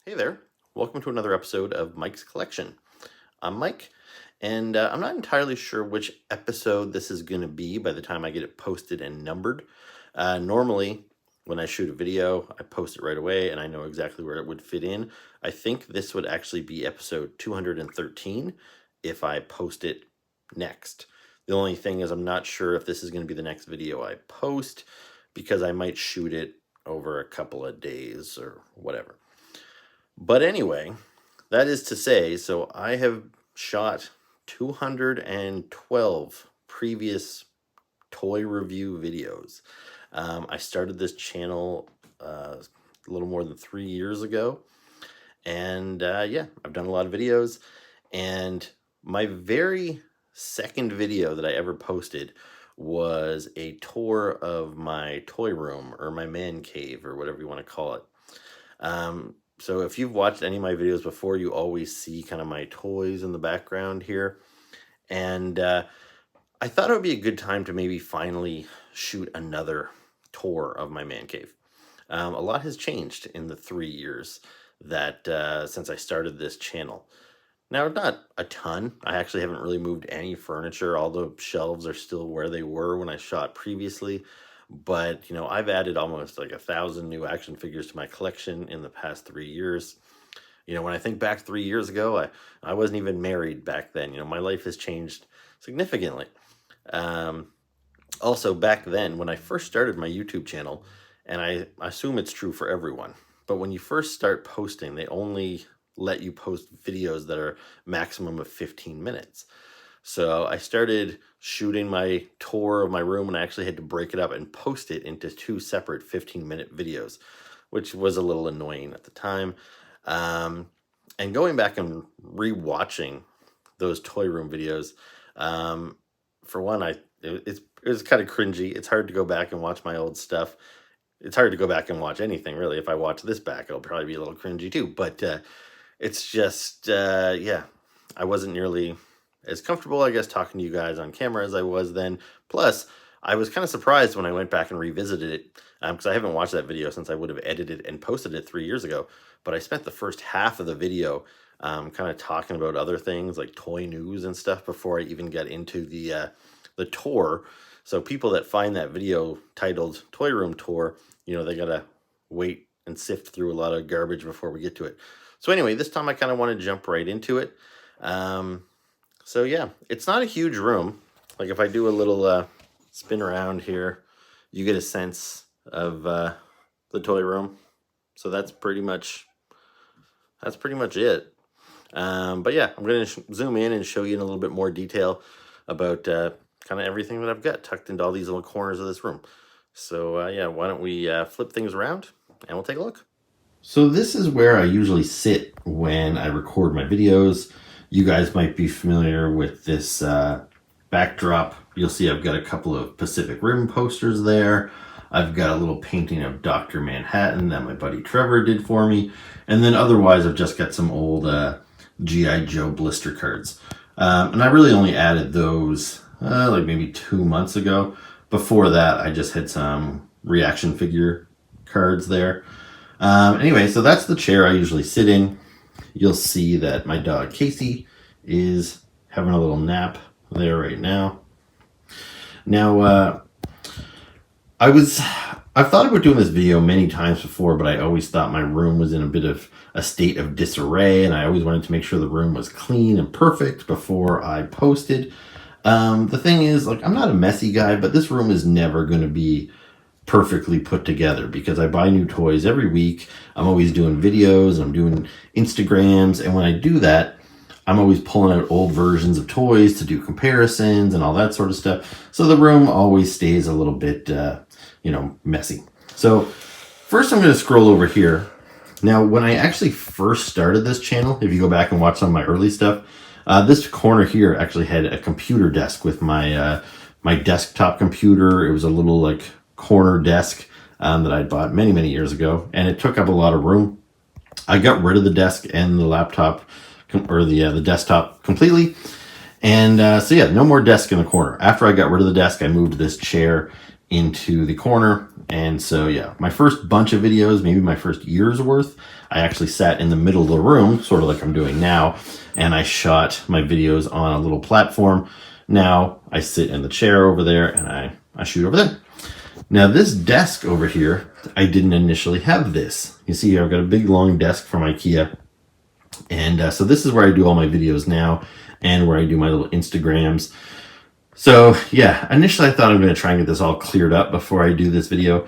Hey there, welcome to another episode of Mike's Collection. I'm Mike, and I'm not entirely sure which episode this is going to be by the time I get it posted and numbered. Normally, when I shoot a video, I post it right away and I know exactly where it would fit in. I think this would actually be episode 213 if I post it next. The only thing is I'm not sure if this is going to be the next video I post because I might shoot it over a couple of days or whatever. But anyway, that is to say, so I have shot 212 previous toy review videos. I started this channel a little more than 3 years ago. And yeah, I've done a lot of videos. And my very second video that I ever posted was a tour of my toy room or my man cave or whatever you want to call it. So if you've watched any of my videos before, you always see kind of my toys in the background here. And I thought it would be a good time to maybe finally shoot another tour of my man cave. A lot has changed in the 3 years that since I started this channel. Now, not a ton. I actually haven't really moved any furniture. All the shelves are still where they were when I shot previously. But, you know, I've added almost like 1,000 new action figures to my collection in the past 3 years. You know, when I think back 3 years ago, I wasn't even married back then. You know, my life has changed significantly. Also, back then, when I first started my YouTube channel, and I assume it's true for everyone, but when you first start posting, they only let you post videos that are maximum of 15 minutes. So I started shooting my tour of my room and I actually had to break it up and post it into 2 separate 15-minute videos, which was a little annoying at the time. And going back and re-watching those toy room videos, for one, it was kind of cringy. It's hard to go back and watch my old stuff. It's hard to go back and watch anything, really. If I watch this back, it'll probably be a little cringy too. But it's just, yeah, I wasn't nearly as comfortable, I guess, talking to you guys on camera as I was then. Plus, I was kind of surprised when I went back and revisited it, because I haven't watched that video since I would have edited and posted it 3 years ago. But I spent the first half of the video kind of talking about other things like toy news and stuff before I even got into the tour. So people that find that video titled Toy Room Tour, you know, they got to wait and sift through a lot of garbage before we get to it. So anyway, this time I kind of want to jump right into it. So yeah, it's not a huge room. Like if I do a little spin around here, you get a sense of the toy room. So that's pretty much it. But yeah, I'm going to zoom in and show you in a little bit more detail about kind of everything that I've got tucked into all these little corners of this room. So yeah, why don't we flip things around and we'll take a look. So this is where I usually sit when I record my videos. You guys might be familiar with this backdrop. You'll see I've got a couple of Pacific Rim posters there. I've got a little painting of Dr. Manhattan that my buddy Trevor did for me. And then otherwise I've just got some old G.I. Joe blister cards. And I really only added those like maybe 2 months ago. Before that, I just had some reaction figure cards there. Anyway, so that's the chair I usually sit in. You'll see that my dog Casey is having a little nap there right now. Now, I've thought about doing this video many times before, but I always thought my room was in a bit of a state of disarray, and I always wanted to make sure the room was clean and perfect before I posted. The thing is, like, I'm not a messy guy, but this room is never going to be perfectly put together because I buy new toys every week. I'm always doing videos, I'm doing Instagrams, and when I do that, I'm always pulling out old versions of toys to do comparisons and all that sort of stuff. So the room always stays a little bit, you know, messy. So first I'm going to scroll over here. Now, when I actually first started this channel, if you go back and watch some of my early stuff, this corner here actually had a computer desk with my my desktop computer. It was a little like corner desk that I bought many years ago, and it took up a lot of room. I got rid of the desk and the laptop or the desktop completely, and so yeah, no more desk in the corner. After I got rid of the desk, I moved this chair into the corner, And so, yeah, my first bunch of videos, maybe my first year's worth, I actually sat in the middle of the room, sort of like I'm doing now, and I shot my videos on a little platform. Now I sit in the chair over there and I shoot over there. Now this desk over here, I didn't initially have this. You see, I've got a big long desk from IKEA. And so this is where I do all my videos now and where I do my little Instagrams. So yeah, initially I thought I'm going to try and get this all cleared up before I do this video,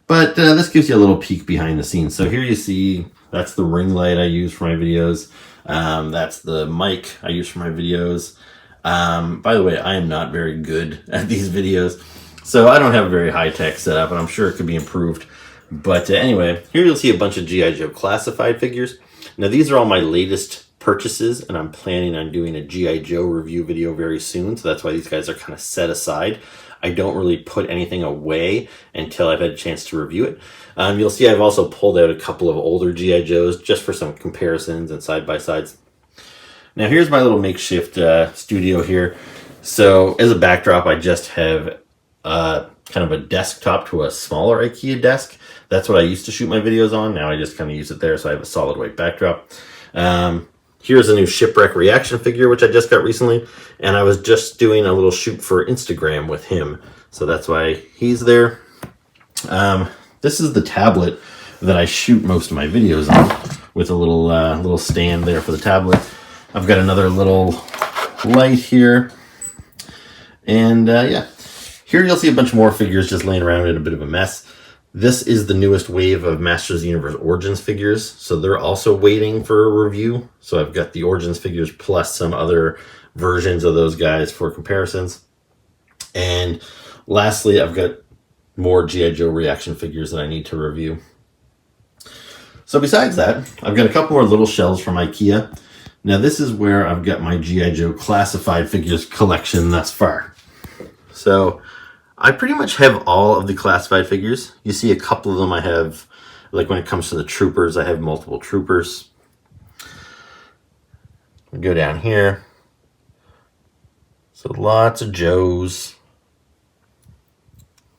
but this gives you a little peek behind the scenes. So here you see, that's the ring light I use for my videos. That's the mic I use for my videos. By the way, I am not very good at these videos, so I don't have a very high-tech setup, and I'm sure it could be improved. But anyway, here you'll see a bunch of G.I. Joe classified figures. Now these are all my latest purchases, and I'm planning on doing a G.I. Joe review video very soon, so that's why these guys are kind of set aside. I don't really put anything away until I've had a chance to review it. You'll see I've also pulled out a couple of older G.I. Joes just for some comparisons and side-by-sides. Now here's my little makeshift studio here. So as a backdrop, I just have kind of a desktop to a smaller IKEA desk. That's what I used to shoot my videos on. Now I just kind of use it there, so I have a solid white backdrop. Here's a new Shipwreck reaction figure, which I just got recently, and I was just doing a little shoot for Instagram with him, so that's why he's there. This is the tablet that I shoot most of my videos on, with a little stand there for the tablet. I've got another little light here, and yeah, here you'll see a bunch more figures just laying around in a bit of a mess. This is the newest wave of Masters of the Universe Origins figures, so they're also waiting for a review. So I've got the Origins figures plus some other versions of those guys for comparisons. And lastly, I've got more G.I. Joe reaction figures that I need to review. So besides that, I've got a couple more little shelves from IKEA. Now this is where I've got my G.I. Joe classified figures collection thus far. So I pretty much have all of the classified figures. You see a couple of them I have, like when it comes to the troopers, I have multiple troopers. We go down here. So lots of Joes.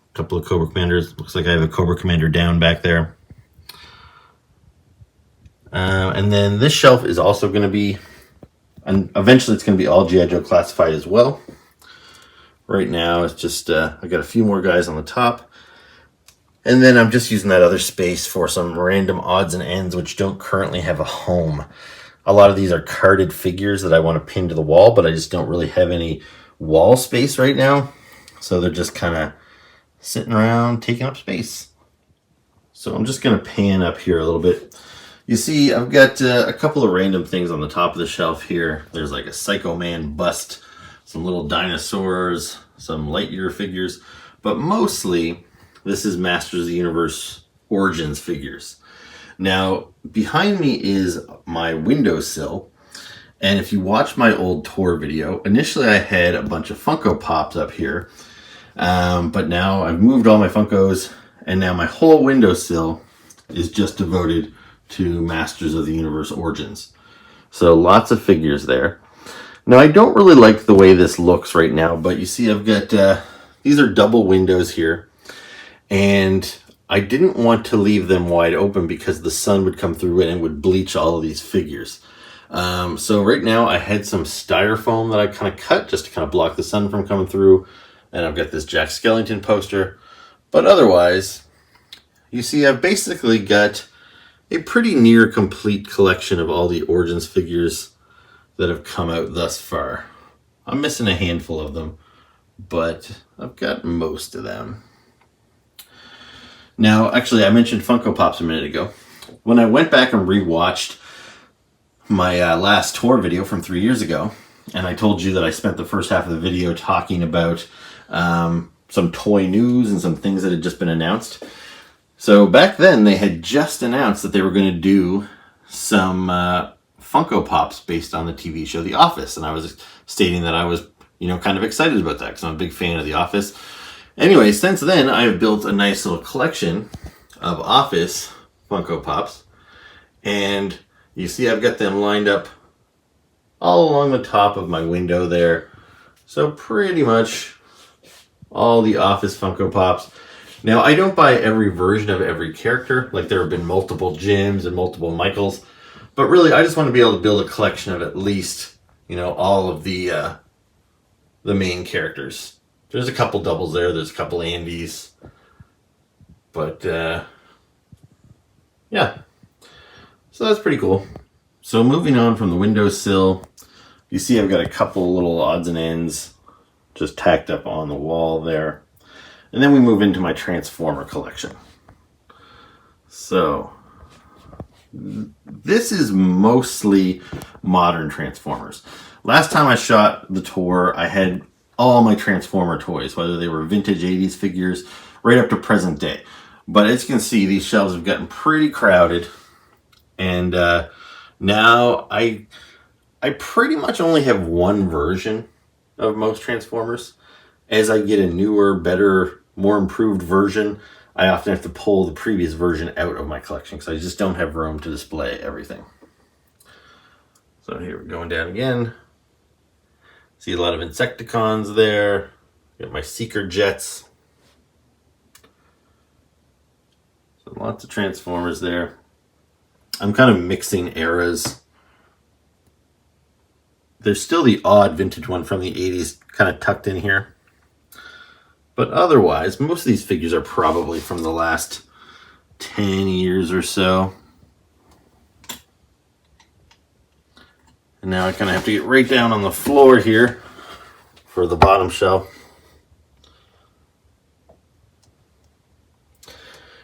A couple of Cobra Commanders. Looks like I have a Cobra Commander down back there. And then this shelf is also going to be, and eventually it's going to be all G.I. Joe classified as well. Right now, it's just, I got a few more guys on the top. And then I'm just using that other space for some random odds and ends which don't currently have a home. A lot of these are carded figures that I want to pin to the wall, but I just don't really have any wall space right now. So they're just kind of sitting around, taking up space. So I'm just going to pan up here a little bit. You see, I've got a couple of random things on the top of the shelf here. There's like a Psycho Man bust, some little dinosaurs, some Lightyear figures, but mostly this is Masters of the Universe Origins figures. Now, behind me is my windowsill, and if you watch my old tour video, initially I had a bunch of Funko Pops up here, but now I've moved all my Funkos, and now my whole windowsill is just devoted to Masters of the Universe Origins. So lots of figures there. Now, I don't really like the way this looks right now, but you see I've got, these are double windows here, and I didn't want to leave them wide open because the sun would come through it and would bleach all of these figures. So right now I had some styrofoam that I kind of cut just to kind of block the sun from coming through, and I've got this Jack Skellington poster, but otherwise, you see I've basically got a pretty near complete collection of all the Origins figures that have come out thus far. I'm missing a handful of them, but I've got most of them. Now, actually, I mentioned Funko Pops a minute ago. When I went back and rewatched my last tour video from 3 years ago, and I told you that I spent the first half of the video talking about some toy news and some things that had just been announced. So back then, they had just announced that they were going to do some Funko Pops based on the TV show The Office, and I was stating that I was, kind of excited about that because I'm a big fan of The Office. Anyway, since then, I have built a nice little collection of Office Funko Pops, and you see I've got them lined up all along the top of my window there. So pretty much all the Office Funko Pops. Now, I don't buy every version of every character. Like, there have been multiple Jims and multiple Michaels. But really, I just want to be able to build a collection of at least, you know, all of the main characters. There's a couple doubles there. There's a couple Andys. But, yeah. So that's pretty cool. So moving on from the windowsill, you see I've got a couple little odds and ends just tacked up on the wall there. And then we move into my Transformer collection. So this is mostly modern Transformers. Last time I shot the tour, I had all my Transformer toys, whether they were vintage 80s figures right up to present day. But as you can see, these shelves have gotten pretty crowded. And now I pretty much only have one version of most Transformers. As I get a newer, better, more improved version, I often have to pull the previous version out of my collection because I just don't have room to display everything. So here we're going down again. See a lot of Insecticons there. Got my Seeker Jets. So lots of Transformers there. I'm kind of mixing eras. There's still the odd vintage one from the 80s kind of tucked in here. But otherwise, most of these figures are probably from the last 10 years or so. And now I kind of have to get right down on the floor here for the bottom shelf.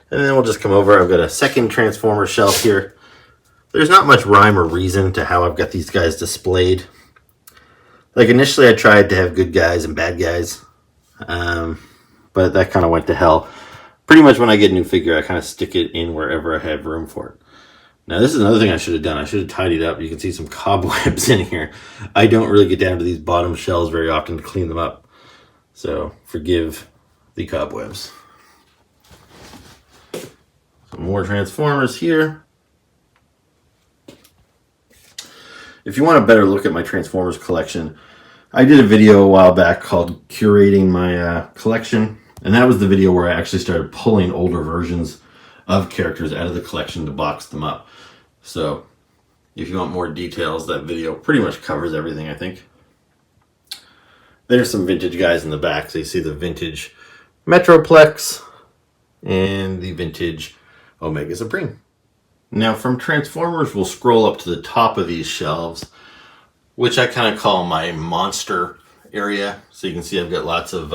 And then we'll just come over. I've got a second Transformer shelf here. There's not much rhyme or reason to how I've got these guys displayed. Like initially I tried to have good guys and bad guys. But that kind of went to hell. Pretty much when I get a new figure, I kind of stick it in wherever I have room for it. Now, this is another thing I should have done. I should have tidied up. You can see some cobwebs in here. I don't really get down to these bottom shelves very often to clean them up. So, forgive the cobwebs. Some more Transformers here. If you want a better look at my Transformers collection, I did a video a while back called Curating My Collection. And that was the video where I actually started pulling older versions of characters out of the collection to box them up. So if you want more details, that video pretty much covers everything, I think. There's some vintage guys in the back. So you see the vintage Metroplex and the vintage Omega Supreme. Now from Transformers, we'll scroll up to the top of these shelves, which I kind of call my monster area. So you can see I've got lots of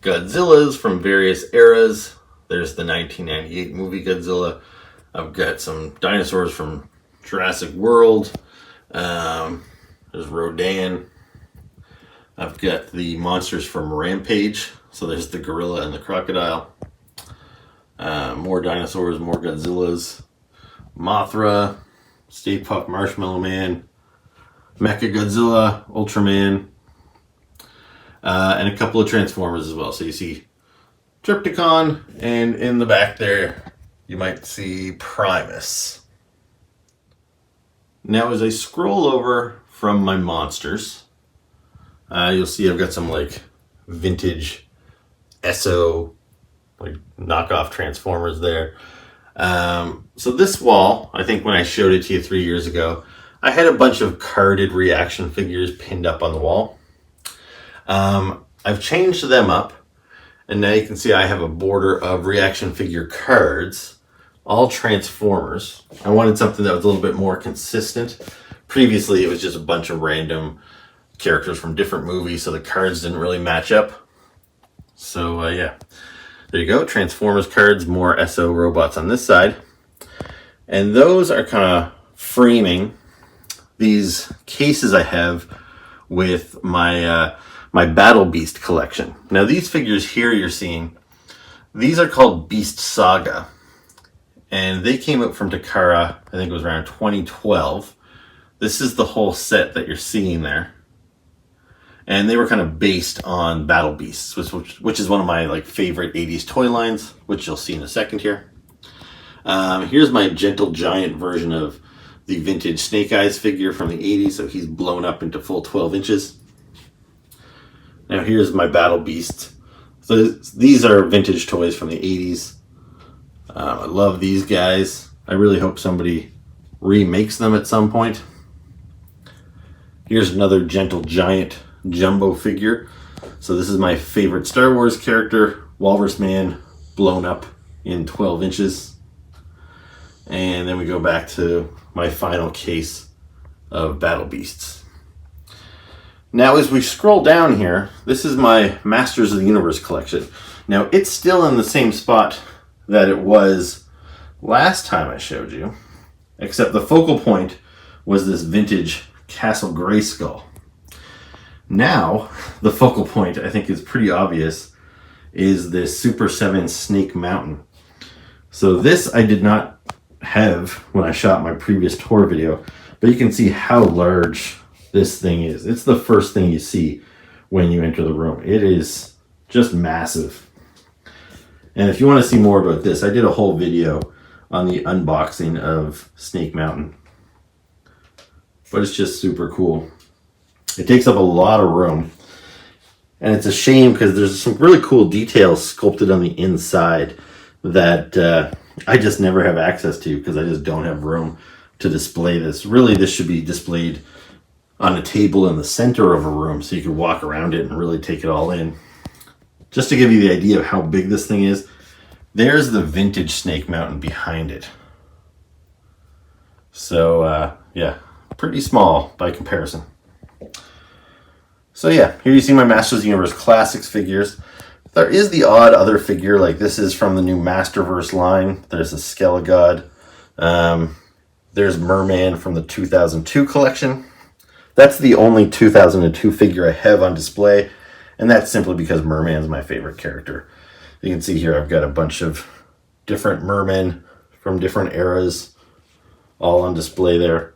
Godzillas from various eras. There's the 1998 movie Godzilla. I've got some dinosaurs from Jurassic World. There's Rodan. I've got the monsters from Rampage. So there's the gorilla and the crocodile. More dinosaurs, more Godzillas. Mothra, Stay Puft Marshmallow Man, Mecha Godzilla, Ultraman, and a couple of Transformers as well. So you see Trypticon, and in the back there, you might see Primus. Now, as I scroll over from my monsters, you'll see I've got some like vintage SO, like knockoff Transformers there. So this wall, I think when I showed it to you 3 years ago, I had a bunch of carded reaction figures pinned up on the wall. I've changed them up, and now you can see I have a border of reaction figure cards, all Transformers. I wanted something that was a little bit more consistent. Previously, it was just a bunch of random characters from different movies, so the cards didn't really match up. So, yeah. There you go, Transformers cards, more SO robots on this side. And those are kind of framing these cases I have with my my Battle Beast collection. Now these figures here you're seeing, these are called Beast Saga. And they came out from Takara, I think it was around 2012. This is the whole set that you're seeing there. And they were kind of based on Battle Beasts, which is one of my like favorite 80s toy lines, which you'll see in a second here. Here's my Gentle Giant version of the vintage Snake Eyes figure from the 80s, so he's blown up into full 12 inches. Now here's my Battle Beast. So these are vintage toys from the 80s. I love these guys. I really hope somebody remakes them at some point. Here's another Gentle Giant jumbo figure. So this is my favorite Star Wars character, Walrus Man, blown up in 12 inches. And then we go back to my final case of Battle Beasts. Now as we scroll down here, this is my Masters of the Universe collection. Now it's still in the same spot that it was last time I showed you, except the focal point was this vintage Castle Grayskull. Now the focal point, I think is pretty obvious, is this Super 7 Snake Mountain. So this I did not have when I shot my previous tour video, but you can see how large this thing is. It's the first thing you see when you enter the room. It is just massive. And if you want to see more about this, I did a whole video on the unboxing of Snake Mountain. But it's just super cool. It takes up a lot of room. And it's a shame because there's some really cool details sculpted on the inside that I just never have access to because I just don't have room to display this. Really, this should be displayed on a table in the center of a room so you could walk around it and really take it all in. Just to give you the idea of how big this thing is, there's the vintage Snake Mountain behind it. So, yeah, pretty small by comparison. So yeah, here you see my Masters of the Universe Classics figures. There is the odd other figure, like this is from the new Masterverse line. There's a Skelegod. There's Merman from the 2002 collection. That's the only 2002 figure I have on display, and that's simply because Merman's my favorite character. You can see here I've got a bunch of different mermen from different eras all on display there.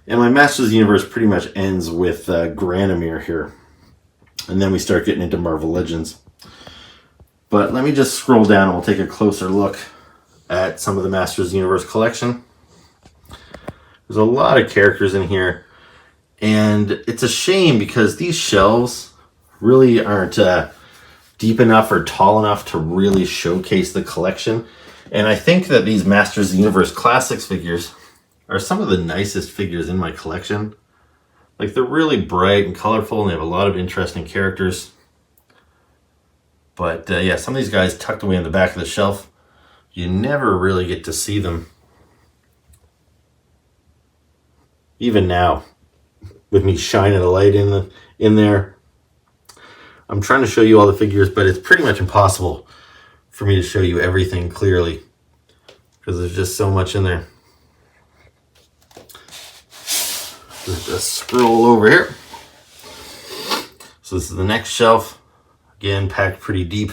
And my Masters of the Universe pretty much ends with Granomir here. And then we start getting into Marvel Legends. But let me just scroll down and we'll take a closer look at some of the Masters of the Universe collection. There's a lot of characters in here. And it's a shame because these shelves really aren't deep enough or tall enough to really showcase the collection. And I think that these Masters of the Universe Classics figures are some of the nicest figures in my collection. Like, they're really bright and colorful and they have a lot of interesting characters. But yeah, some of these guys tucked away in the back of the shelf, you never really get to see them. Even now, with me shining a light in there, I'm trying to show you all the figures, but it's pretty much impossible for me to show you everything clearly because there's just so much in there. Just scroll over here. So this is the next shelf. Again, packed pretty deep.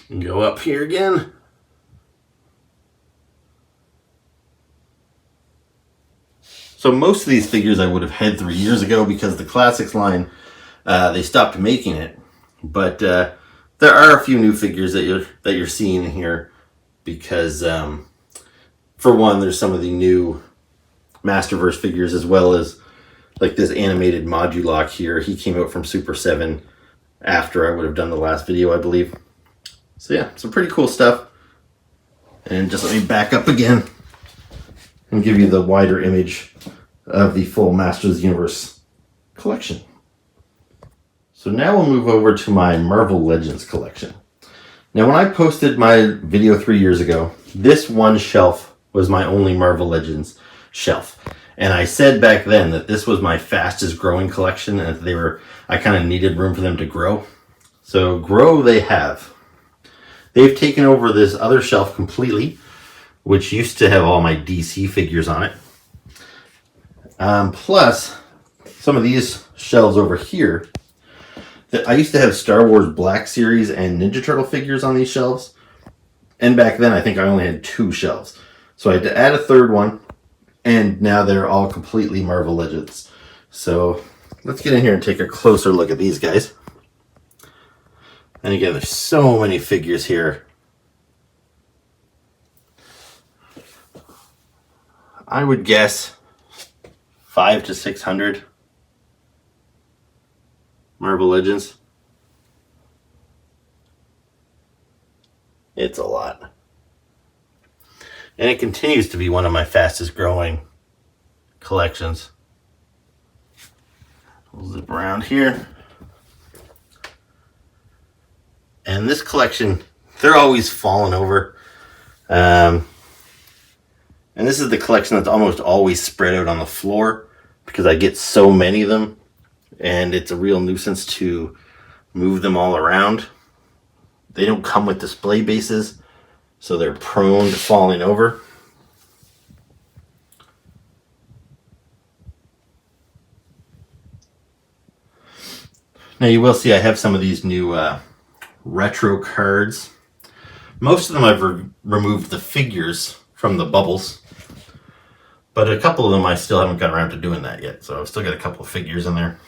And go up here again. So most of these figures I would have had 3 years ago because the Classics line, they stopped making it. But there are a few new figures that you're seeing here because, for one, there's some of the new Masterverse figures as well as like this animated Modulok here. He came out from Super 7 after I would have done the last video, I believe. So yeah, some pretty cool stuff. And just let me back up again and give you the wider image of the full Masters of the Universe collection. So now we'll move over to my Marvel Legends collection. Now when I posted my video 3 years ago, this one shelf was my only Marvel Legends shelf. And I said back then that this was my fastest growing collection and I kind of needed room for them to grow. So grow they have. They've taken over this other shelf completely, which used to have all my DC figures on it. Plus, some of these shelves over here, I used to have Star Wars Black Series and Ninja Turtle figures on these shelves. And back then, I think I only had 2 shelves. So I had to add a third one, and now they're all completely Marvel Legends. So let's get in here and take a closer look at these guys. And again, there's so many figures here. I would guess 500 to 600 Marvel Legends. And it continues to be one of my fastest growing collections. We'll zip around here. And this collection, they're always falling over. And this is the collection that's almost always spread out on the floor because I get so many of them. And it's a real nuisance to move them all around. They don't come with display bases, so they're prone to falling over. Now you will see I have some of these new retro cards. Most of them I've removed the figures from the bubbles, but a couple of them I still haven't gotten around to doing that yet, so I've still got a couple of figures in there.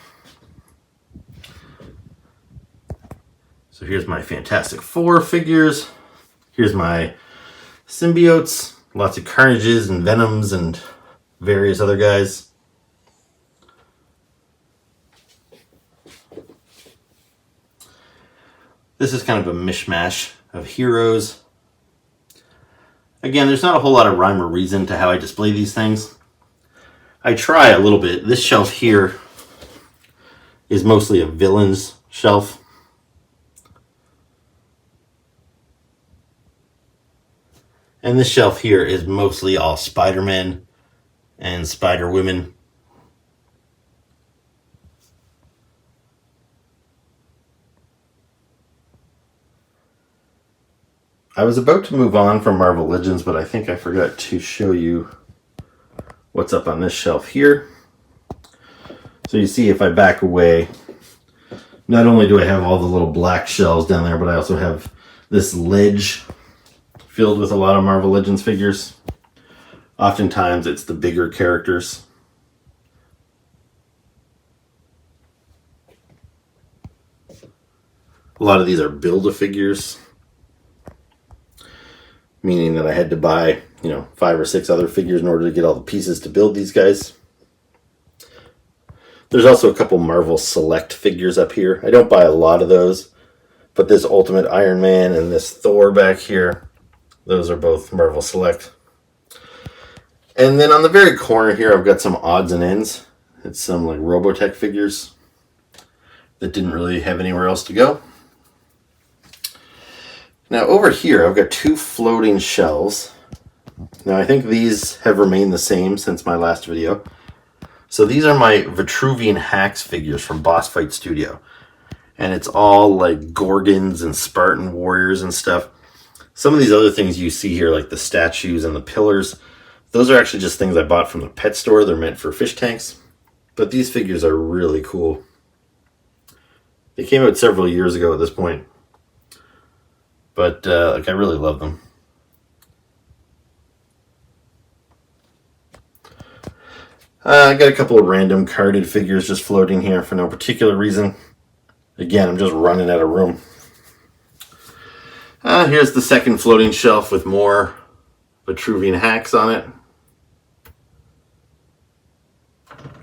So here's my Fantastic Four figures. Here's my symbiotes, lots of Carnages and Venoms and various other guys. This is kind of a mishmash of heroes. Again, there's not a whole lot of rhyme or reason to how I display these things. I try a little bit. This shelf here is mostly a villains shelf. And this shelf here is mostly all Spider-Man and Spider-Women. I was about to move on from Marvel Legends, but I think I forgot to show you what's up on this shelf here. So you see if I back away, not only do I have all the little black shelves down there, but I also have this ledge filled with a lot of Marvel Legends figures. Oftentimes it's the bigger characters. A lot of these are Build-A-Figures, meaning that I had to buy, 5 or 6 other figures in order to get all the pieces to build these guys. There's also a couple Marvel Select figures up here. I don't buy a lot of those, but this Ultimate Iron Man and this Thor back here, those are both Marvel Select. And then on the very corner here, I've got some odds and ends. It's some like Robotech figures that didn't really have anywhere else to go. Now over here, I've got 2 floating shelves. Now I think these have remained the same since my last video. So these are my Vitruvian Hacks figures from Boss Fight Studio. And it's all like Gorgons and Spartan warriors and stuff. Some of these other things you see here, like the statues and the pillars, those are actually just things I bought from the pet store. They're meant for fish tanks. But these figures are really cool. They came out several years ago at this point. But I really love them. I got a couple of random carded figures just floating here for no particular reason. Again, I'm just running out of room. Here's the second floating shelf with more Vitruvian Hacks on it.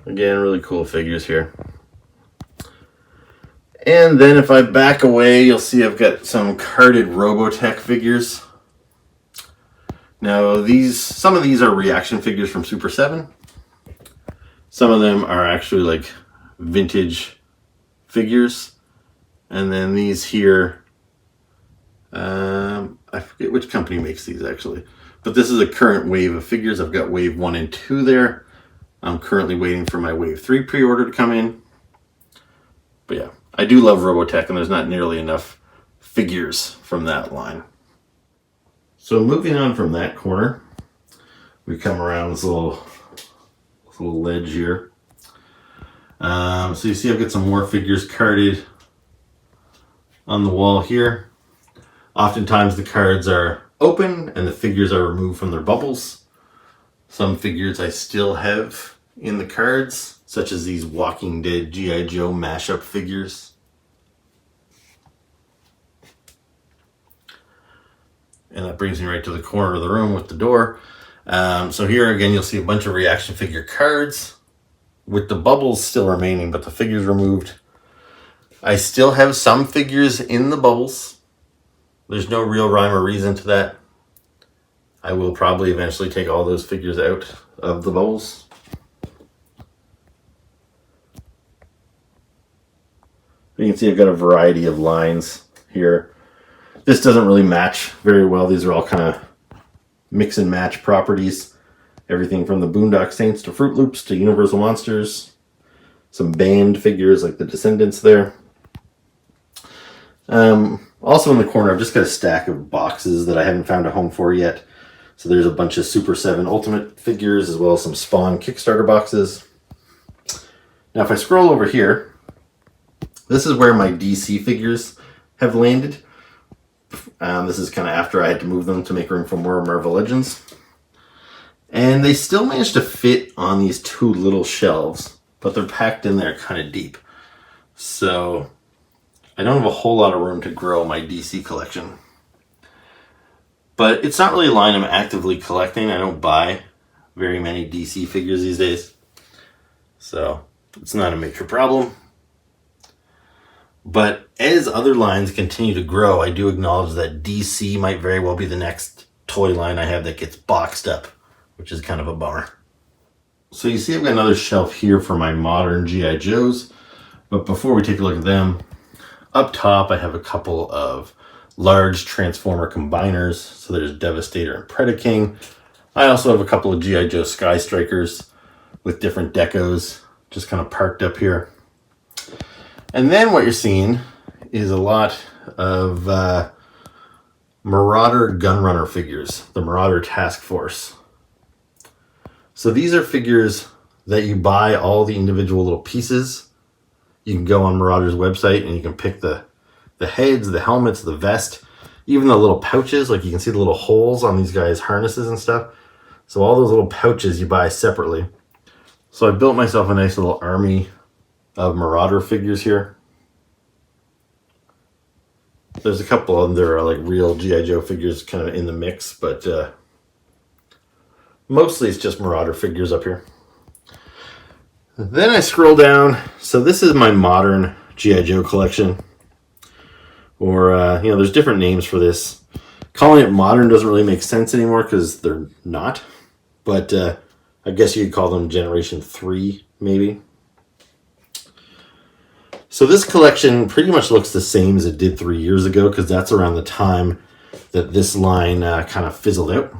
Again, really cool figures here. And then if I back away, you'll see I've got some carded Robotech figures. Now some of these are reaction figures from Super 7. Some of them are actually like vintage figures. And then these here, I forget which company makes these actually. But this is a current wave of figures. I've got wave 1 and 2 there. I'm currently waiting for my wave 3 pre-order to come in. But yeah, I do love Robotech, and there's not nearly enough figures from that line. So moving on from that corner, we come around this little ledge here. So you see I've got some more figures carded on the wall here. Oftentimes the cards are open and the figures are removed from their bubbles. Some figures I still have in the cards, such as these Walking Dead G.I. Joe mashup figures. And that brings me right to the corner of the room with the door. So here again, you'll see a bunch of reaction figure cards with the bubbles still remaining, but the figures removed. I still have some figures in the bubbles. There's no real rhyme or reason to that. I will probably eventually take all those figures out of the bowls. You can see I've got a variety of lines here. This doesn't really match very well. These are all kind of mix and match properties. Everything from the Boondock Saints to Fruit Loops to Universal Monsters. Some band figures like the Descendants there. Also in the corner, I've just got a stack of boxes that I haven't found a home for yet. So there's a bunch of Super 7 Ultimate figures as well as some Spawn Kickstarter boxes. Now if I scroll over here, this is where my DC figures have landed. This is kind of after I had to move them to make room for more Marvel Legends. And they still managed to fit on these two little shelves, but they're packed in there kind of deep. So I don't have a whole lot of room to grow my DC collection. But it's not really a line I'm actively collecting. I don't buy very many DC figures these days. So it's not a major problem. But as other lines continue to grow, I do acknowledge that DC might very well be the next toy line I have that gets boxed up, which is kind of a bummer. So you see I've got another shelf here for my modern G.I. Joes. But before we take a look at them, up top I have a couple of large Transformer combiners. So there's Devastator and Predaking. I also have a couple of G.I. Joe Sky Strikers with different decos just kind of parked up here. And then what you're seeing is a lot of Marauder Gunrunner figures, the Marauder Task Force. So these are figures that you buy all the individual little pieces. You can go on Marauder's website and you can pick the heads, the helmets, the vest, even the little pouches. Like you can see the little holes on these guys' harnesses and stuff. So all those little pouches you buy separately. So I built myself a nice little army of Marauder figures here. There's a couple of them that are like real G.I. Joe figures kind of in the mix, but mostly it's just Marauder figures up here. Then I scroll down. So this is my modern G.I. Joe collection. Or, there's different names for this. Calling it modern doesn't really make sense anymore because they're not. But I guess you could call them Generation 3, maybe. So this collection pretty much looks the same as it did 3 years ago because that's around the time that this line kind of fizzled out.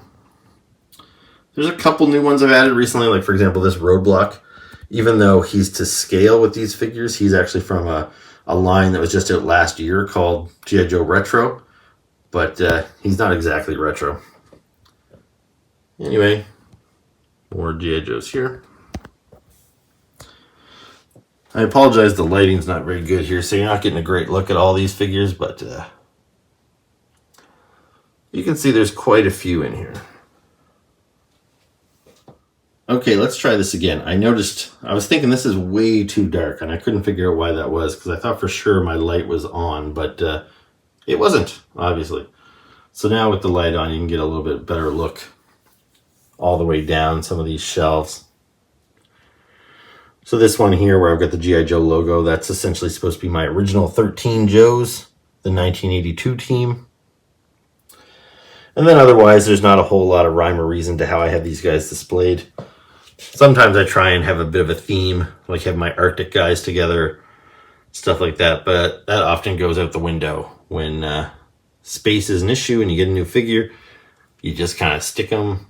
There's a couple new ones I've added recently, like for example this Roadblock. Even though he's to scale with these figures, he's actually from a line that was just out last year called G.I. Joe Retro. But he's not exactly retro. Anyway, more G.I. Joes here. I apologize, the lighting's not very good here, so you're not getting a great look at all these figures, but you can see there's quite a few in here. Okay, let's try this again. I was thinking this is way too dark, and I couldn't figure out why that was, because I thought for sure my light was on, but it wasn't, obviously. So now with the light on, you can get a little bit better look all the way down some of these shelves. So this one here where I've got the G.I. Joe logo, that's essentially supposed to be my original 13 Joes, the 1982 team. And then otherwise, there's not a whole lot of rhyme or reason to how I have these guys displayed. Sometimes I try and have a bit of a theme, like have my Arctic guys together, stuff like that, but that often goes out the window when space is an issue and you get a new figure. You just kind of stick them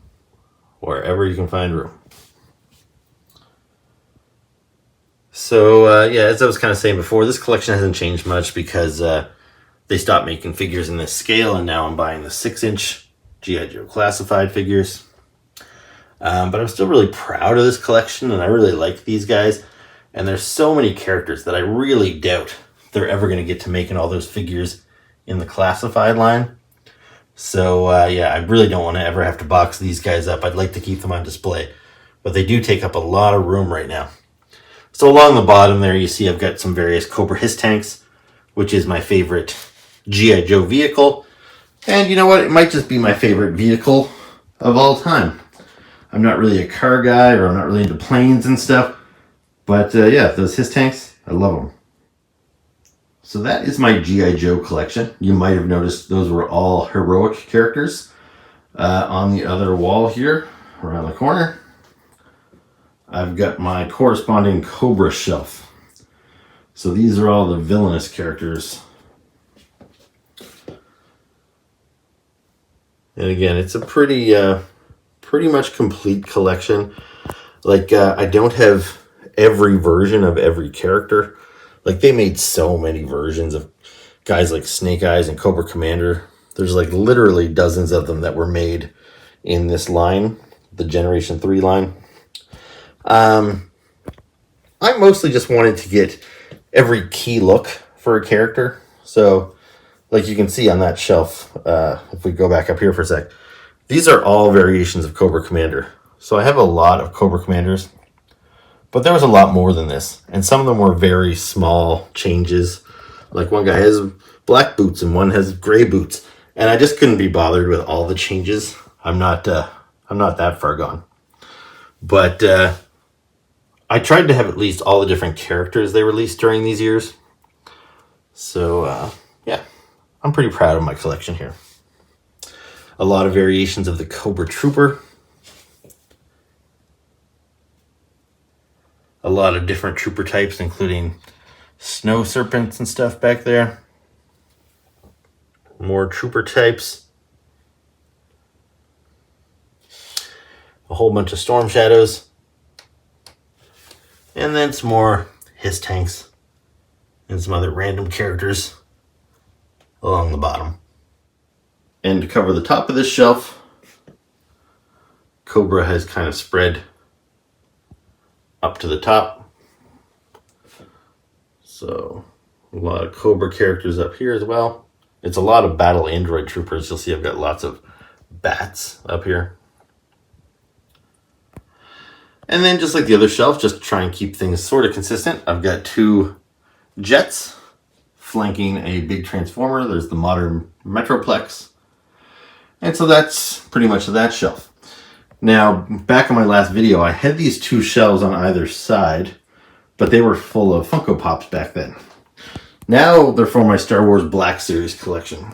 wherever you can find room. So, as I was kind of saying before, this collection hasn't changed much because they stopped making figures in this scale, and now I'm buying the 6-inch G.I. Joe classified figures. But I'm still really proud of this collection, and I really like these guys. And there's so many characters that I really doubt they're ever going to get to making all those figures in the classified line. So, I really don't want to ever have to box these guys up. I'd like to keep them on display. But they do take up a lot of room right now. So along the bottom there, you see I've got some various Cobra Hiss tanks, which is my favorite G.I. Joe vehicle. And you know what? It might just be my favorite vehicle of all time. I'm not really a car guy, or I'm not really into planes and stuff. But those Hiss tanks, I love them. So that is my G.I. Joe collection. You might have noticed those were all heroic characters. On the other wall here, around the corner, I've got my corresponding Cobra shelf. So these are all the villainous characters. And again, it's a pretty much complete collection. Like, I don't have every version of every character. Like, they made so many versions of guys like Snake Eyes and Cobra Commander. There's like literally dozens of them that were made in this line, the Generation 3 line. I mostly just wanted to get every key look for a character. So, like you can see on that shelf, if we go back up here for a sec, these are all variations of Cobra Commander. So I have a lot of Cobra Commanders, but there was a lot more than this. And some of them were very small changes. Like one guy has black boots and one has gray boots. And I just couldn't be bothered with all the changes. I'm not that far gone. But I tried to have at least all the different characters they released during these years. So yeah, I'm pretty proud of my collection here. A lot of variations of the Cobra Trooper. A lot of different trooper types, including snow serpents and stuff back there. More trooper types. A whole bunch of storm shadows. And then some more hiss tanks and some other random characters along the bottom. And to cover the top of this shelf, Cobra has kind of spread up to the top. So a lot of Cobra characters up here as well. It's a lot of battle android troopers. You'll see I've got lots of bats up here. And then just like the other shelf, just to try and keep things sort of consistent, I've got two jets flanking a big transformer. There's the modern Metroplex. And so that's pretty much that shelf. Now, back in my last video, I had these two shelves on either side, but they were full of Funko Pops back then. Now they're for my Star Wars Black Series collection.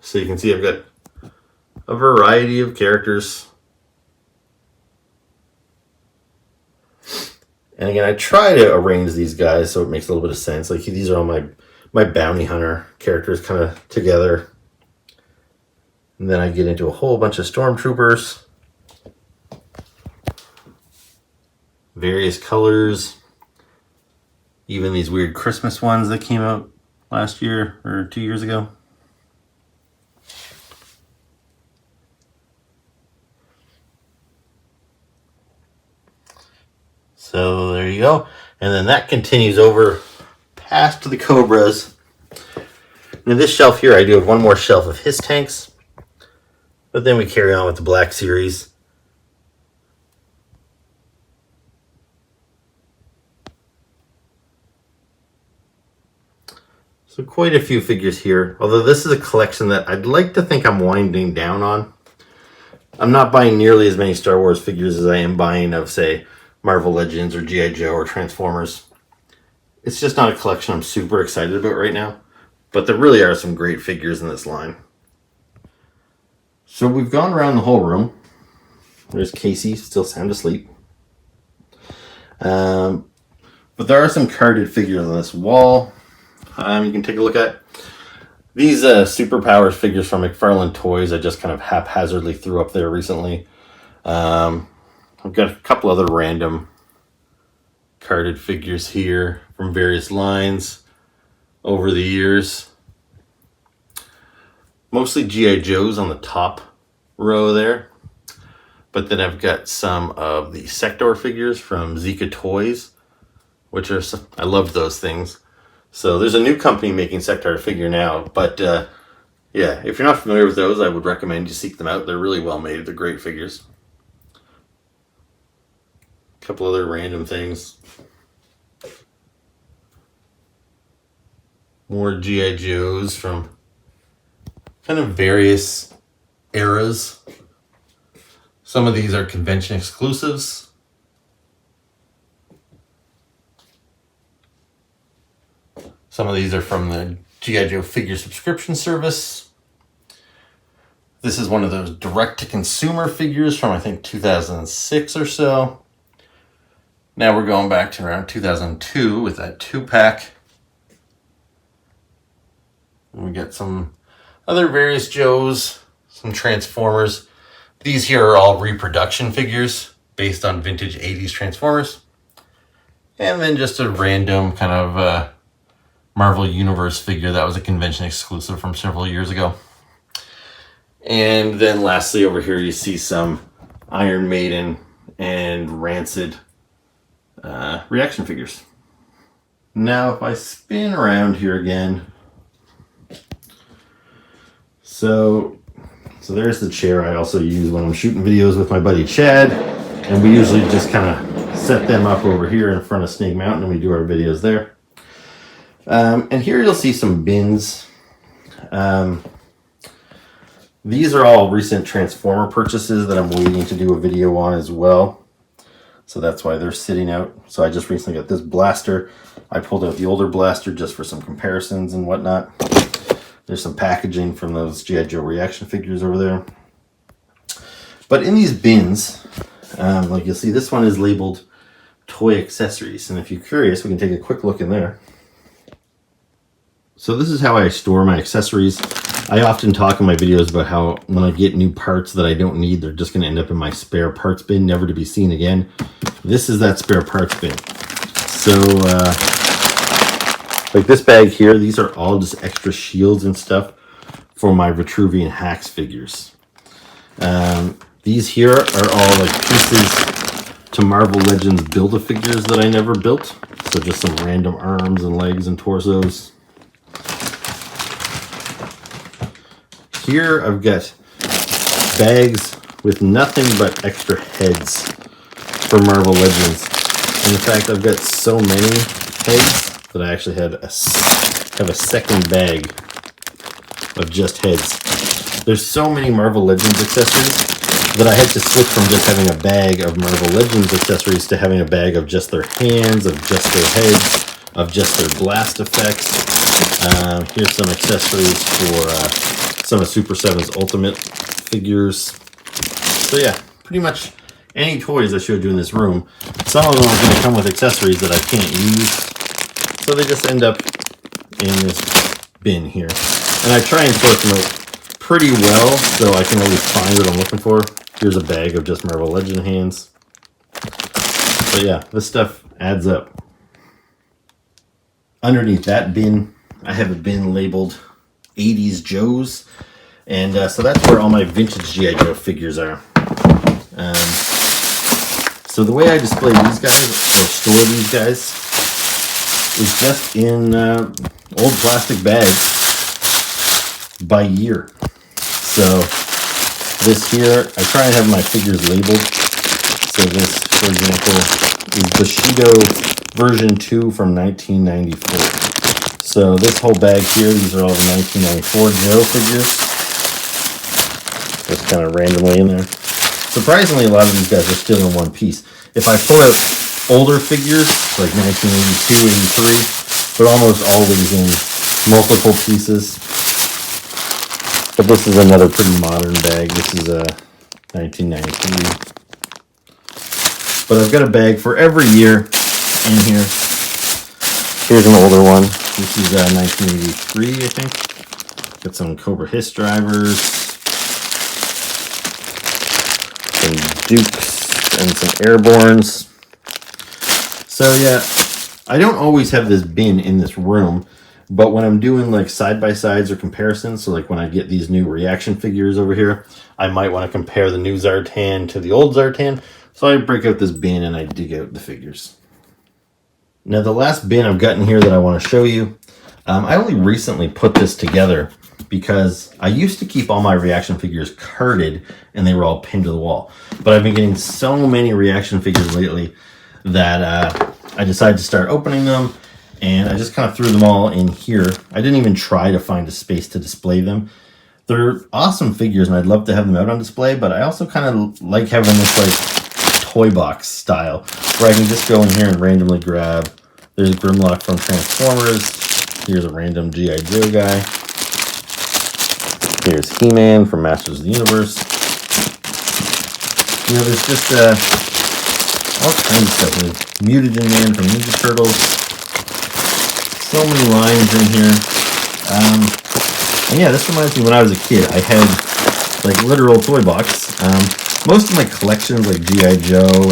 So you can see I've got a variety of characters. And again, I try to arrange these guys so it makes a little bit of sense. Like these are all my bounty hunter characters kind of together. And then I get into a whole bunch of stormtroopers. Various colors. Even these weird Christmas ones that came out last year or 2 years ago. So there you go. And then that continues over past the Cobras. And in this shelf here, I do have one more shelf of his tanks. But then we carry on with the Black Series. So quite a few figures here. Although this is a collection that I'd like to think I'm winding down on. I'm not buying nearly as many Star Wars figures as I am buying of, say, Marvel Legends or G.I. Joe or Transformers. It's just not a collection I'm super excited about right now. But there really are some great figures in this line. So we've gone around the whole room. There's Casey, still sound asleep. But there are some carded figures on this wall. You can take a look at. These Superpowers figures from McFarlane Toys I just kind of haphazardly threw up there recently. I've got a couple other random carded figures here from various lines over the years. Mostly G.I. Joes on the top row there. But then I've got some of the Sector figures from Zika Toys, which are, I love those things. So there's a new company making Sector figure now, but yeah, if you're not familiar with those, I would recommend you seek them out. They're really well made. They're great figures. A couple other random things. More G.I. Joes from kind of various eras. Some of these are convention exclusives. Some of these are from the G.I. Joe figure subscription service. This is one of those direct-to-consumer figures from, I think, 2006 or so. Now we're going back to around 2002 with that 2-pack. And we get some other various Joes, some Transformers. These here are all reproduction figures based on vintage 80s Transformers. And then just a random kind of Marvel Universe figure that was a convention exclusive from several years ago. And then lastly over here you see some Iron Maiden and Rancid reaction figures. Now if I spin around here again, so there's the chair I also use when I'm shooting videos with my buddy Chad, and we usually just kind of set them up over here in front of Snake Mountain and we do our videos there. And here you'll see some bins. These are all recent Transformer purchases that I'm waiting to do a video on as well. So that's why they're sitting out. So I just recently got this blaster. I pulled out the older blaster just for some comparisons and whatnot. There's some packaging from those G.I. Joe reaction figures over there. But in these bins, like you'll see, this one is labeled toy accessories. And if you're curious, we can take a quick look in there. So this is how I store my accessories. I often talk in my videos about how when I get new parts that I don't need, they're just going to end up in my spare parts bin, never to be seen again. This is that spare parts bin. So, like this bag here, these are all just extra shields and stuff for my Vitruvian Hacks figures. These here are all like pieces to Marvel Legends Build-A-Figures that I never built. So just some random arms and legs and torsos. Here I've got bags with nothing but extra heads for Marvel Legends. And in fact, I've got so many heads that I actually have a second bag of just heads. There's so many Marvel Legends accessories that I had to switch from just having a bag of Marvel Legends accessories to having a bag of just their hands, of just their heads, of just their blast effects. Here's some accessories for some of Super 7's Ultimate figures. So yeah, pretty much any toys I showed you in this room, some of them are going to come with accessories that I can't use, so they just end up in this bin here. And I try and sort them out pretty well so I can always find what I'm looking for. Here's a bag of just Marvel Legend hands. But yeah, this stuff adds up. Underneath that bin, I have a bin labeled 80s Joes, and so that's where all my vintage G.I. Joe figures are. So the way I display these guys, or store these guys, is just in old plastic bags by year. So this here, I try and have my figures labeled. So this, for example, is Bushido version 2 from 1994. So this whole bag here, these are all the 1994 Joe figures. Just kind of randomly in there. Surprisingly, a lot of these guys are still in one piece. If I pull out older figures, like 1982, 83, they're almost always in multiple pieces. But this is another pretty modern bag. This is a 1993. But I've got a bag for every year in here. Here's an older one. This is 1983, I think. Got some Cobra Hiss drivers, some Dukes, and some Airborns. So yeah, I don't always have this bin in this room, but when I'm doing like side-by-sides or comparisons, so like when I get these new reaction figures over here, I might want to compare the new Zartan to the old Zartan, so I break out this bin and I dig out the figures. Now the last bin I've got in here that I want to show you, I only recently put this together because I used to keep all my reaction figures carded and they were all pinned to the wall. But I've been getting so many reaction figures lately that I decided to start opening them, and I just kind of threw them all in here. I didn't even try to find a space to display them. They're awesome figures and I'd love to have them out on display, but I also kind of like having this like toy box style where I can just go in here and randomly grab. There's Grimlock from Transformers. Here's a random G.I. Joe guy. Here's He-Man from Masters of the Universe. You know, there's just all kinds of stuff. There's Mutagen Man from Ninja Turtles. So many lines in here. And yeah, this reminds me when I was a kid. I had like literal toy box. Most of my collections, like G.I. Joe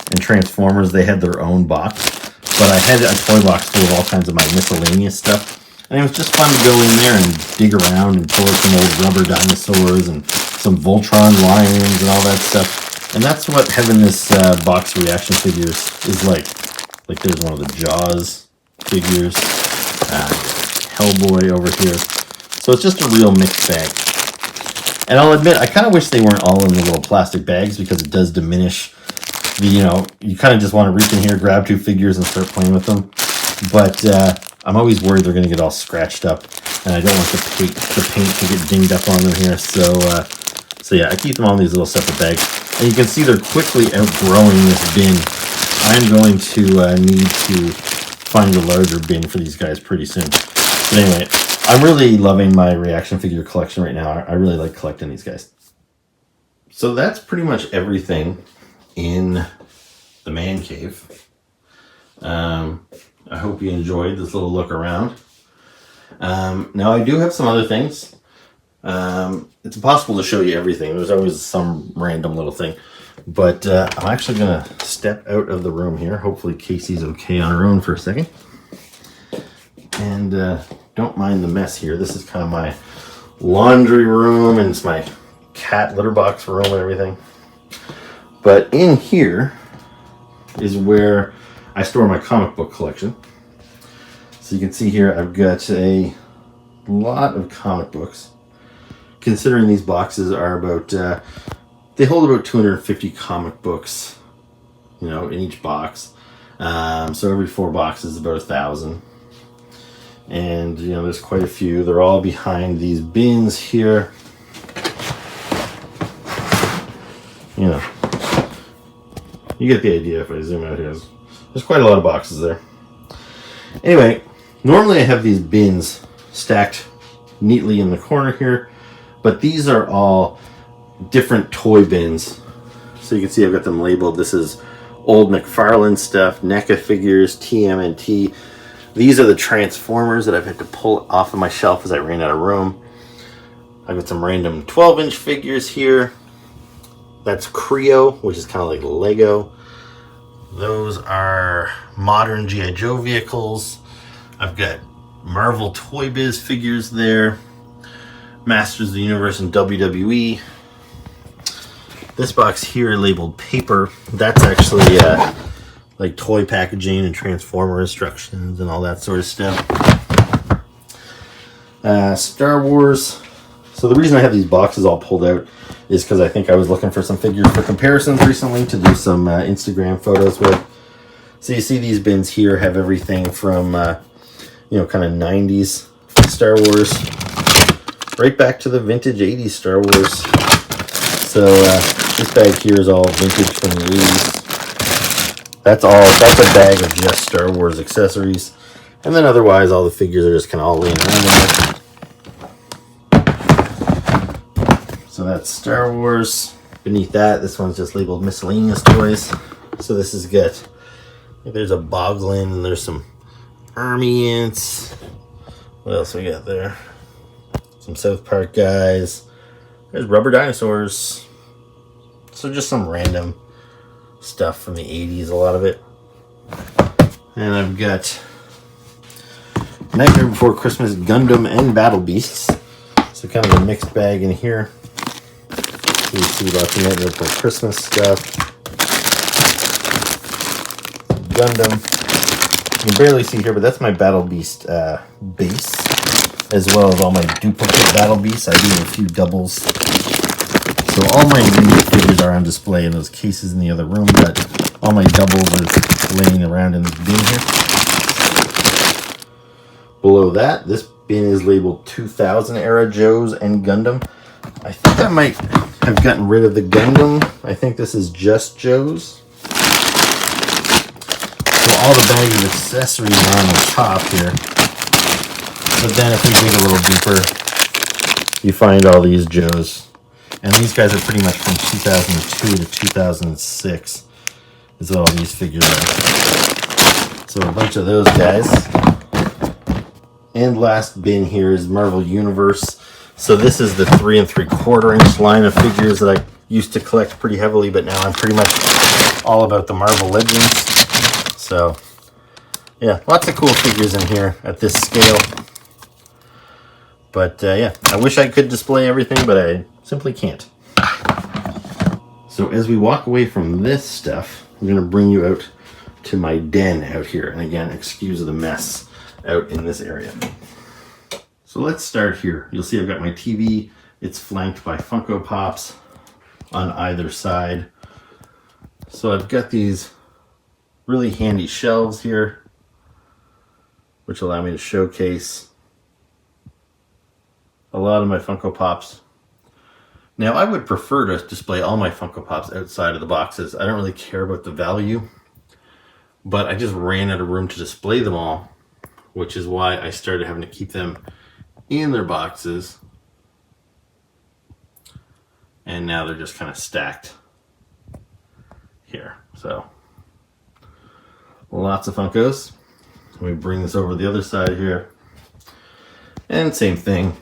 and Transformers, they had their own box. But I had a toy box full of all kinds of my miscellaneous stuff. And it was just fun to go in there and dig around and pull some old rubber dinosaurs and some Voltron lions and all that stuff. And that's what having this box of reaction figures is like. Like there's one of the Jaws figures, Hellboy over here. So it's just a real mixed bag. And I'll admit, I kind of wish they weren't all in the little plastic bags because it does diminish the, you know, you kind of just want to reach in here, grab 2 figures and start playing with them. But I'm always worried they're going to get all scratched up, and I don't want the paint to get dinged up on them here. So yeah, I keep them all in these little separate bags. And you can see they're quickly outgrowing this bin. I'm going to need to find a larger bin for these guys pretty soon. But anyway, I'm really loving my reaction figure collection right now. I really like collecting these guys. So that's pretty much everything in the man cave. I hope you enjoyed this little look around. Now I do have some other things. It's impossible to show you everything. There's always some random little thing. But I'm actually going to step out of the room here. Hopefully Casey's okay on her own for a second. And don't mind the mess here. This is kind of my laundry room, and it's my cat litter box room and everything. But in here is where I store my comic book collection. So you can see here I've got a lot of comic books. Considering these boxes are about, they hold about 250 comic books, you know, in each box. So every 4 boxes is about 1,000. And, you know, there's quite a few. They're all behind these bins here. You know, you get the idea if I zoom out here. There's quite a lot of boxes there. Anyway, normally I have these bins stacked neatly in the corner here, but these are all different toy bins. So you can see I've got them labeled. This is old McFarlane stuff, NECA figures, TMNT. These are the Transformers that I've had to pull off of my shelf as I ran out of room. I've got some random 12-inch figures here. That's Creo, which is kind of like Lego. Those are modern G.I. Joe vehicles. I've got Marvel Toy Biz figures there. Masters of the Universe and WWE. This box here labeled paper, that's actually like toy packaging and Transformer instructions and all that sort of stuff. Star Wars. So the reason I have these boxes all pulled out is because I think I was looking for some figures for comparisons recently to do some Instagram photos with. So you see these bins here have everything from, you know, kind of 90s Star Wars right back to the vintage 80s Star Wars. So this bag here is all vintage from the 80s. That's a bag of just Star Wars accessories. And then otherwise all the figures are just kind of all laying around in there. So that's Star Wars. Beneath that, this one's just labeled miscellaneous toys. So this has got, there's a Boglin, and there's some Army Ants. What else we got there? Some South Park guys. There's rubber dinosaurs. So just some random stuff from the 80s, a lot of it. And I've got Nightmare Before Christmas Gundam and Battle Beasts. So kind of a mixed bag in here. So you see lots of Nightmare Before Christmas stuff. Gundam. You can barely see here, but that's my Battle Beast base, as well as all my duplicate Battle Beasts. I do a few doubles. So all my unique figures are on display in those cases in the other room, but all my doubles are laying around in this bin here. Below that, this bin is labeled 2000 era Joes and Gundam. I think I might have gotten rid of the Gundam. I think this is just Joes. So all the bags of accessories are on the top here. But then if we dig a little deeper, you find all these Joes. And these guys are pretty much from 2002 to 2006 is what all these figures are. So a bunch of those guys. And last bin here is Marvel Universe. So this is the 3 3/4 inch line of figures that I used to collect pretty heavily, but now I'm pretty much all about the Marvel Legends. So yeah, lots of cool figures in here at this scale. But yeah, I wish I could display everything, but I simply can't. So as we walk away from this stuff, I'm going to bring you out to my den out here. And again, excuse the mess out in this area. So let's start here. You'll see I've got my TV. It's flanked by Funko Pops on either side. So I've got these really handy shelves here, which allow me to showcase a lot of my Funko Pops. Now, I would prefer to display all my Funko Pops outside of the boxes. I don't really care about the value, but I just ran out of room to display them all, which is why I started having to keep them in their boxes. And now they're just kind of stacked here. So, lots of Funkos. Let me bring this over to the other side here. And same thing.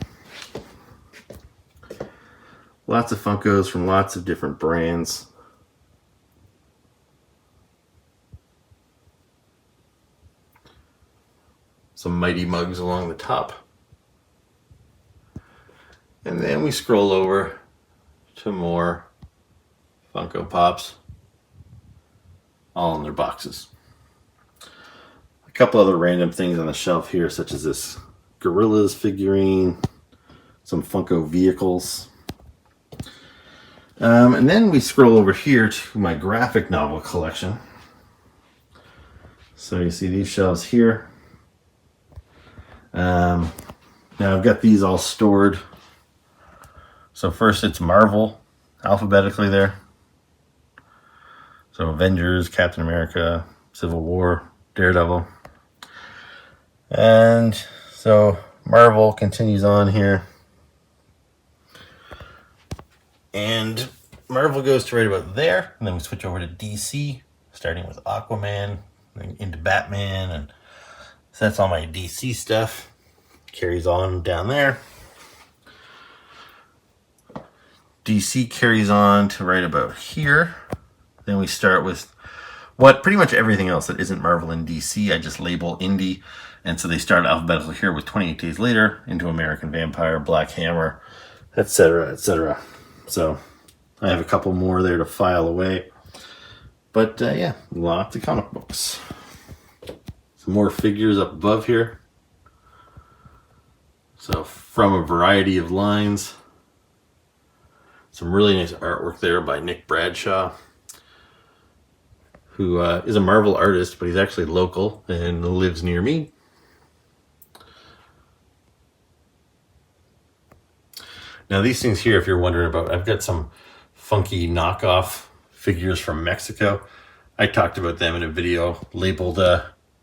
Lots of Funkos from lots of different brands. Some Mighty Mugs along the top. And then we scroll over to more Funko Pops, all in their boxes. A couple other random things on the shelf here, such as this Gorillas figurine, some Funko vehicles. And then we scroll over here to my graphic novel collection. So you see these shelves here. Now I've got these all stored. So first it's Marvel, alphabetically there. So Avengers, Captain America, Civil War, Daredevil. And so Marvel continues on here. And Marvel goes to right about there, and then we switch over to DC, starting with Aquaman, then into Batman, and so that's all my DC stuff. Carries on down there. DC carries on to right about here. Then we start with what pretty much everything else that isn't Marvel and DC, I just label indie. And so they start alphabetically here with 28 Days Later, into American Vampire, Black Hammer, etc., etc. So I have a couple more there to file away. But yeah, lots of comic books. Some more figures up above here. So from a variety of lines. Some really nice artwork there by Nick Bradshaw, who is a Marvel artist, but he's actually local and lives near me. Now these things here, if you're wondering about, I've got some funky knockoff figures from Mexico. I talked about them in a video labeled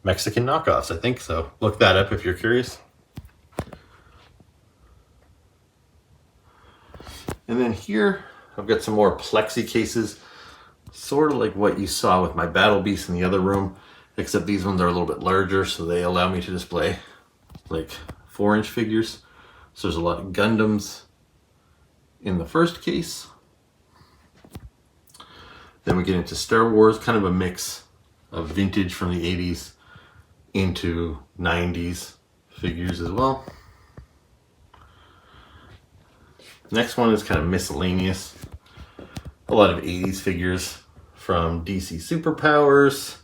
Mexican knockoffs, I think. So look that up if you're curious. And then here, I've got some more plexi cases, sort of like what you saw with my Battle Beast in the other room, except these ones are a little bit larger, so they allow me to display like 4-inch figures. So there's a lot of Gundams in the first case. Then we get into Star Wars, kind of a mix of vintage from the 80s into 90s figures as well. Next one is kind of miscellaneous. A lot of 80s figures from DC Superpowers,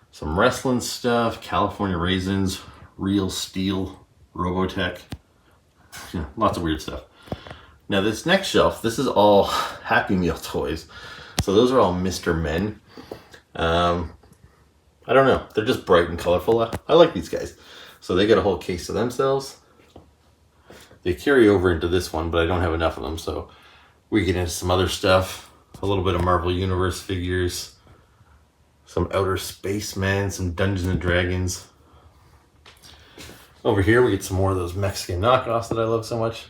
some wrestling stuff, California Raisins, Real Steel, Robotech, lots of weird stuff. Now this next shelf, this is all Happy Meal toys. So those are all Mr. Men. I don't know, they're just bright and colorful. I like these guys. So they get a whole case of themselves. They carry over into this one, but I don't have enough of them, so we get into some other stuff. A little bit of Marvel Universe figures, some Outer Space Men, some Dungeons and Dragons. Over here we get some more of those Mexican knockoffs that I love so much.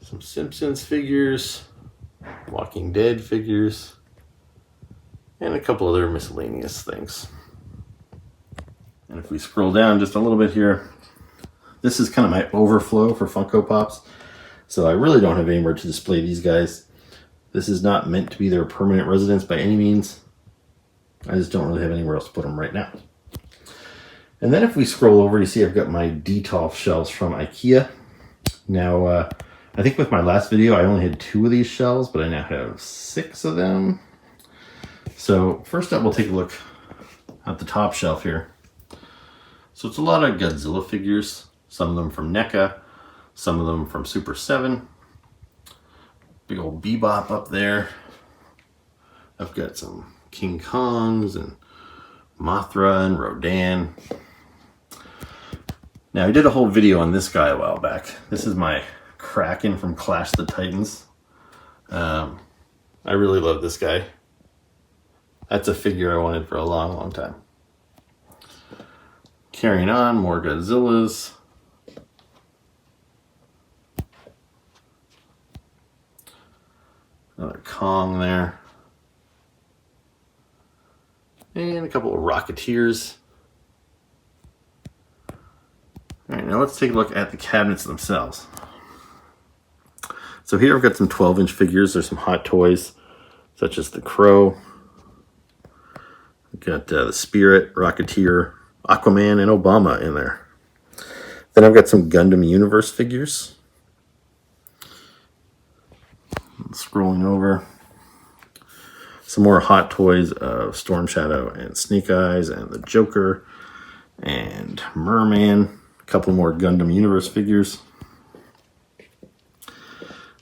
Some Simpsons figures, Walking Dead figures, and a couple other miscellaneous things. And if we scroll down just a little bit here, this is kind of my overflow for Funko Pops. So I really don't have anywhere to display these guys. This is not meant to be their permanent residence by any means. I just don't really have anywhere else to put them right now. And then if we scroll over, you see I've got my Detolf shelves from IKEA. Now, I think with my last video, I only had 2 of these shelves, but I now have 6 of them. So first up, we'll take a look at the top shelf here. So it's a lot of Godzilla figures, some of them from NECA, some of them from Super 7. Big old Bebop up there. I've got some King Kongs and Mothra and Rodan. Now I did a whole video on this guy a while back. This is my Kraken from Clash the Titans. I really love this guy. That's a figure I wanted for a long, long time. Carrying on, more Godzillas. Another Kong there. And a couple of Rocketeers. All right, now let's take a look at the cabinets themselves. So here I've got some 12-inch figures. There's some hot toys, such as the Crow. I've got the Spirit, Rocketeer, Aquaman, and Obama in there. Then I've got some Gundam Universe figures. Scrolling over. Some more hot toys of Storm Shadow and Snake Eyes and the Joker and Merman. A couple more Gundam Universe figures.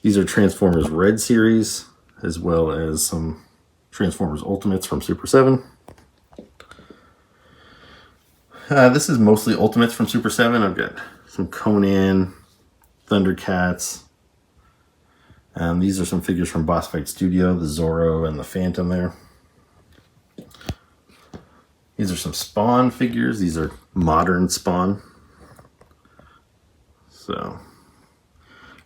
These are Transformers Red Series, as well as some Transformers Ultimates from Super 7. This is mostly Ultimates from Super 7. I've got some Conan, Thundercats. These are some figures from Boss Fight Studio, the Zorro and the Phantom there. These are some Spawn figures. These are modern Spawn. So,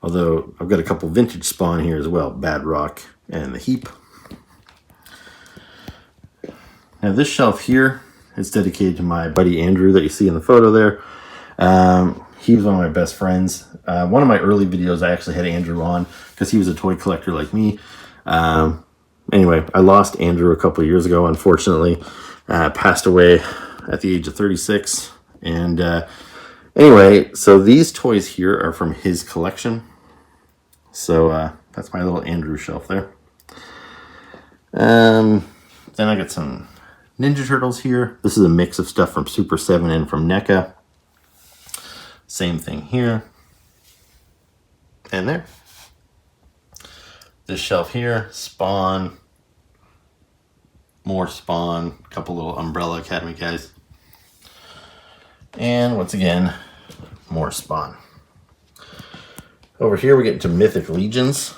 although I've got a couple vintage Spawn here as well, Bad Rock and the Heap. Now this shelf here is dedicated to my buddy Andrew that you see in the photo there. He's one of my best friends. One of my early videos, I actually had Andrew on because he was a toy collector like me. Anyway, I lost Andrew a couple of years ago, unfortunately. Passed away at the age of 36. And anyway, so these toys here are from his collection. So that's my little Andrew shelf there. Then I got some Ninja Turtles here. This is a mix of stuff from Super 7 and from NECA. Same thing here. And there. This shelf here, Spawn. More Spawn. A couple little Umbrella Academy guys. And once again, more Spawn. Over here we get into Mythic Legions.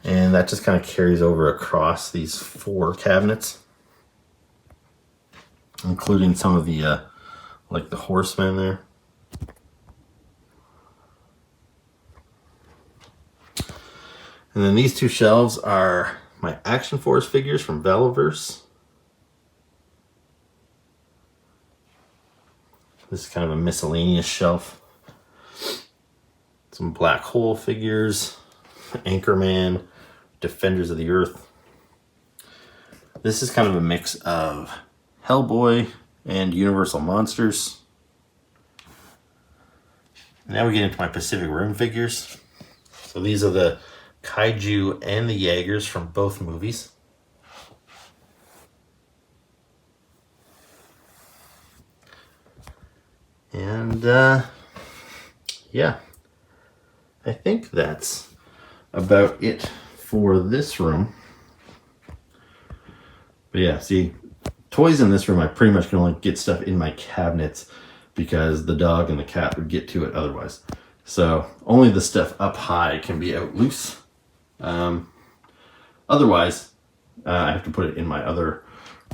And that just kind of carries over across these 4 cabinets. Including some of the, like the Horsemen there. And then these 2 shelves are my Action Force figures from Valiverse. This is kind of a miscellaneous shelf. Some Black Hole figures, Anchorman, Defenders of the Earth. This is kind of a mix of Hellboy and Universal Monsters. Now we get into my Pacific Rim figures. So these are the Kaiju and the Jaegers from both movies. And yeah, I think that's about it for this room. But yeah, see, toys in this room, I pretty much can only get stuff in my cabinets because the dog and the cat would get to it otherwise. So only the stuff up high can be out loose. Otherwise, I have to put it in my other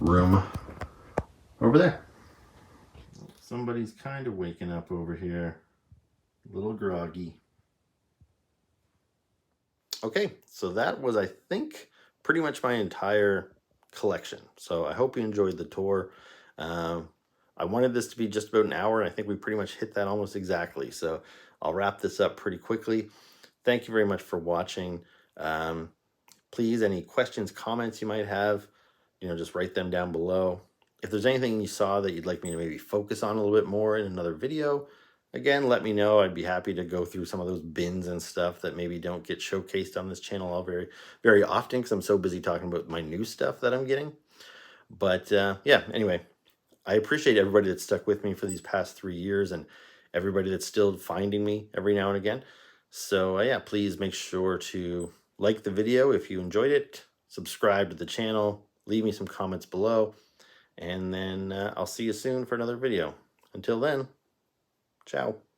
room over there. Somebody's kind of waking up over here, a little groggy. Okay, so that was, I think, pretty much my entire collection. So I hope you enjoyed the tour. Um, I wanted this to be just about an hour, and I think we pretty much hit that almost exactly. So I'll wrap this up pretty quickly. Thank you very much for watching. Please, any questions, comments you might have, just write them down below. If there's anything you saw that you'd like me to maybe focus on a little bit more in another video, again, let me know. I'd be happy to go through some of those bins and stuff that maybe don't get showcased on this channel all very, very often because I'm so busy talking about my new stuff that I'm getting. But yeah, anyway, I appreciate everybody that stuck with me for these past 3 years and everybody that's still finding me every now and again. So yeah, please make sure to like the video if you enjoyed it, subscribe to the channel, leave me some comments below, and then I'll see you soon for another video. Until then, ciao.